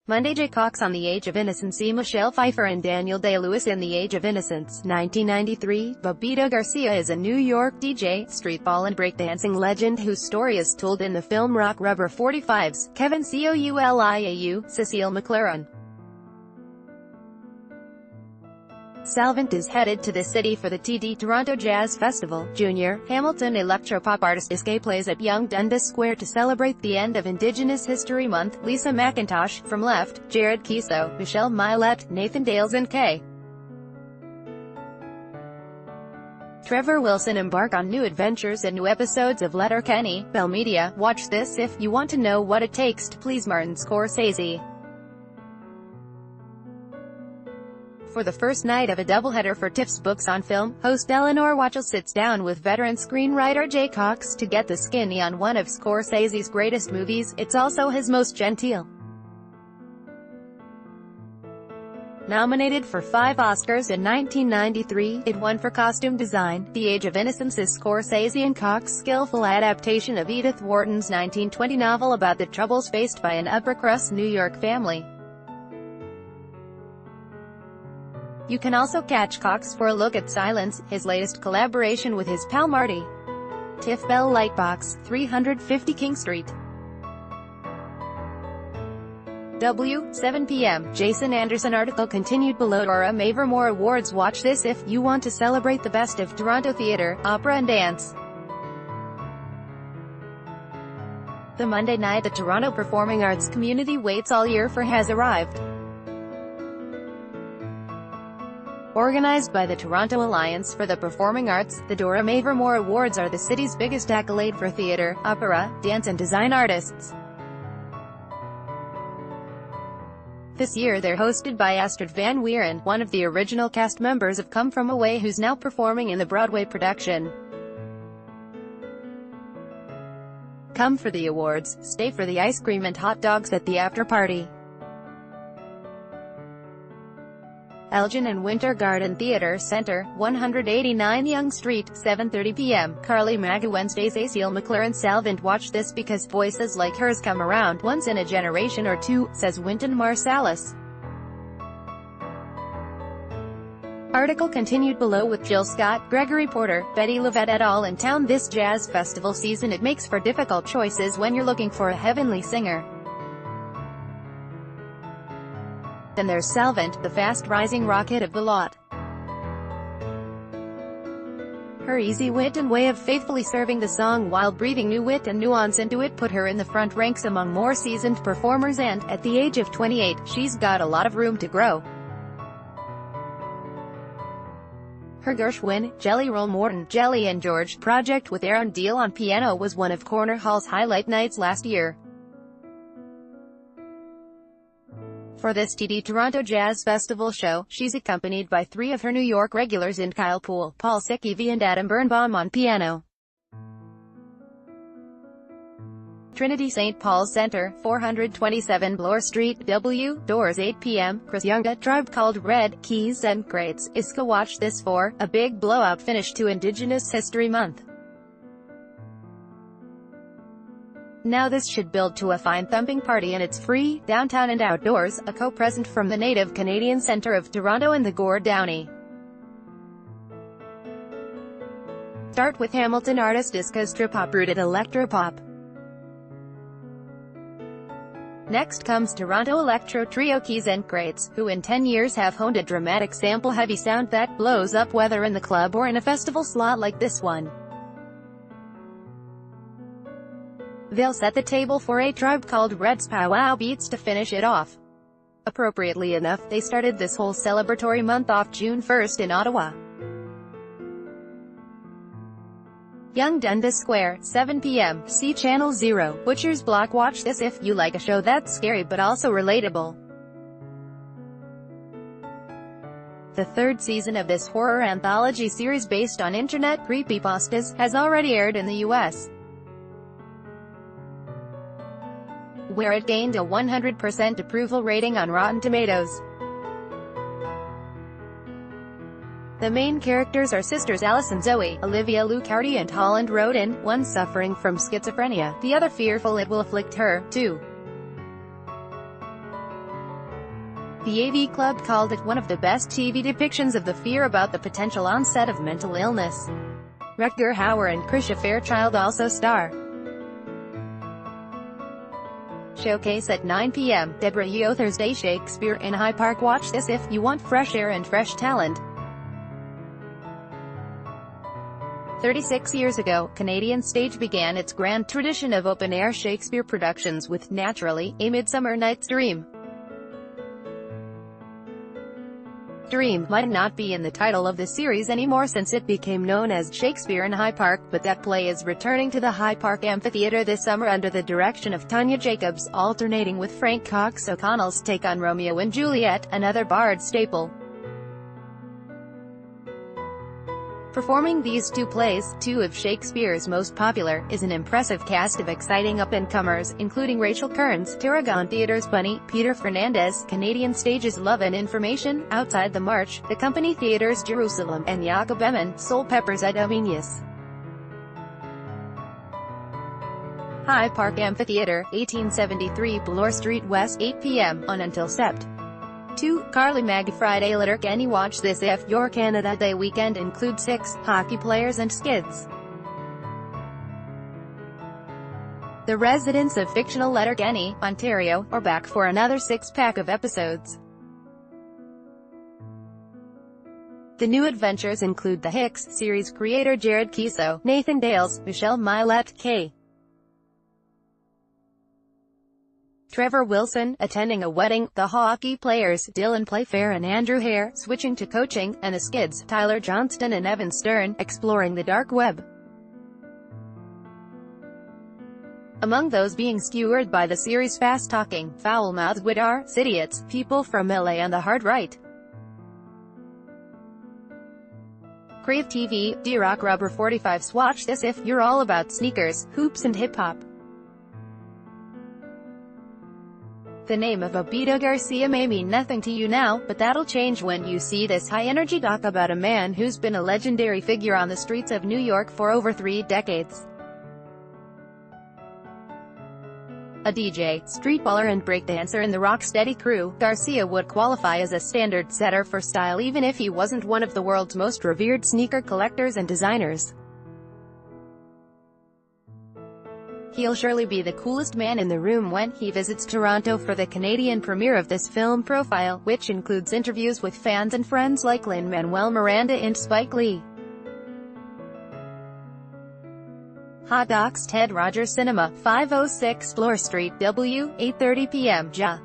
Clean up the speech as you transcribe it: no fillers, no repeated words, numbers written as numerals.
Monday. Jay Cox on The Age of Innocence. Michelle Pfeiffer and Daniel Day-Lewis in The Age of Innocence. 1993. Bobito Garcia is a New York DJ, streetball and breakdancing legend whose story is told in the film Rock Rubber 45's. Kevin Couliau, Cecile McLaren. Salvant is headed to the city for the TD Toronto Jazz Festival. Junior, Hamilton electropop artist Escape plays at Yonge Dundas Square to celebrate the end of Indigenous History Month. Lisa McIntosh, From Left, Jared Kiso, Michelle Milet, Nathan Dales and K. Trevor Wilson embark on new adventures and new episodes of Letterkenny. Bell Media. Watch this if you want to know what it takes to please Martin Scorsese. For the first night of a doubleheader for Tiff's Books on Film, host Eleanor Watchell sits down with veteran screenwriter Jay Cox to get the skinny on one of Scorsese's greatest movies. It's also his most genteel. Nominated for 5 Oscars in 1993, it won for costume design. The Age of Innocence is Scorsese and Cox's skillful adaptation of Edith Wharton's 1920 novel about the troubles faced by an upper-crust New York family. You can also catch Cox for a look at Silence, his latest collaboration with his pal Marty. Tiff Bell Lightbox, 350 King Street. 7 p.m. Jason Anderson article continued below. Dora Mavermore Awards. Watch this if you want to celebrate the best of Toronto theatre, opera and dance. The Monday night the Toronto Performing Arts community waits all year for has arrived. Organized by the Toronto Alliance for the Performing Arts, the Dora Mavermore Awards are the city's biggest accolade for theatre, opera, dance and design artists. This year they're hosted by Astrid Van Wieren, one of the original cast members of Come From Away who's now performing in the Broadway production. Come for the awards, stay for the ice cream and hot dogs at the after-party. Elgin and Winter Garden Theatre Centre, 189 Yonge Street, 7:30 p.m. Carly Maga Wednesdays. Cecile McLaren Salvant. Watch this because voices like hers come around once in a generation or two, says Wynton Marsalis. Article continued below with Jill Scott, Gregory Porter, Betty Levette et al. In town this jazz festival season. It makes for difficult choices when you're looking for a heavenly singer. Then there's Salvant, the fast-rising rocket of the lot. Her easy wit and way of faithfully serving the song while breathing new wit and nuance into it put her in the front ranks among more seasoned performers, and, at the age of 28, she's got a lot of room to grow. Her Gershwin, Jelly Roll Morton, Jelly and George project with Aaron Deal on piano was one of Corner Hall's highlight nights last year. For this TD Toronto Jazz Festival show, she's accompanied by 3 of her New York regulars in Kyle Poole, Paul Sekivy and Adam Birnbaum on piano. Trinity St. Paul's Centre, 427 Bloor Street, W. Doors 8 p.m. Chris Younga, Tribe Called Red, Keys and Crates, Iska. Watch this for a big blowout finish to Indigenous History Month. Now this should build to a fine thumping party, and it's free, downtown and outdoors, a co-present from the Native Canadian Centre of Toronto and the Gord Downie. Start with Hamilton artist Iska's trip-hop rooted electropop. Next comes Toronto electro trio Keys and Crates, who in 10 years have honed a dramatic sample-heavy sound that blows up whether in the club or in a festival slot like this one. They'll set the table for a Tribe Called Red's powwow beats to finish it off. Appropriately enough, they started this whole celebratory month off June 1st in Ottawa. Yonge Dundas Square, 7 p.m. See Channel 0, Butcher's Block. Watch this if you like a show that's scary but also relatable. The 3rd season of this horror anthology series based on internet creepypastas has already aired in the U.S., where it gained a 100% approval rating on Rotten Tomatoes. The main characters are sisters Alice and Zoe, Olivia Lucardi and Holland Roden, one suffering from schizophrenia, the other fearful it will afflict her, too. The AV Club called it one of the best TV depictions of the fear about the potential onset of mental illness. Rutger Hauer and Krisha Fairchild also star. Showcase at 9 p.m. Deborah Yeo Thursday Shakespeare in High Park. Watch this if you want fresh air and fresh talent. 36 years ago, Canadian Stage began its grand tradition of open-air Shakespeare productions with, naturally, A Midsummer Night's Dream. Dream might not be in the title of the series anymore since it became known as Shakespeare in High Park, but that play is returning to the High Park Amphitheatre this summer under the direction of Tanya Jacobs, alternating with Frank Cox O'Connell's take on Romeo and Juliet, another Bard staple. Performing these two plays, two of Shakespeare's most popular, is an impressive cast of exciting up-and-comers, including Rachel Kearns, Tarragon Theatre's Bunny, Peter Fernandez, Canadian Stage's Love and Information, Outside the March, The Company Theatre's Jerusalem, and Jakob Eman, Soul Pepper's Edomenius. High Park Amphitheatre, 1873 Bloor Street West, 8 p.m. on until Sept. 2. Carly Mag Friday Letterkenny. Watch this if your Canada Day weekend includes 6 hockey players and skids. The residents of fictional Letterkenny, Ontario, are back for another 6-pack of episodes. The new adventures include the Hicks series creator Jared Kiso, Nathan Dales, Michelle Milette, K. Trevor Wilson, attending a wedding, the hockey players, Dylan Playfair and Andrew Hare, switching to coaching, and the skids, Tyler Johnston and Evan Stern, exploring the dark web. Among those being skewered by the series' fast-talking, foul-mouthed wit are, idiots, people from LA and the hard right. Crave TV, D-Rock Rubber 45s. Watch this if you're all about sneakers, hoops and hip-hop. The name of Abito Garcia may mean nothing to you now, but that'll change when you see this high-energy doc about a man who's been a legendary figure on the streets of New York for over 3 decades. A DJ, streetballer and breakdancer in the Rocksteady crew, Garcia would qualify as a standard setter for style even if he wasn't one of the world's most revered sneaker collectors and designers. He'll surely be the coolest man in the room when he visits Toronto for the Canadian premiere of this film profile, which includes interviews with fans and friends like Lin-Manuel Miranda and Spike Lee. Hot Docs Ted Rogers Cinema, 506 Bloor Street W, 8:30 p.m. Ja.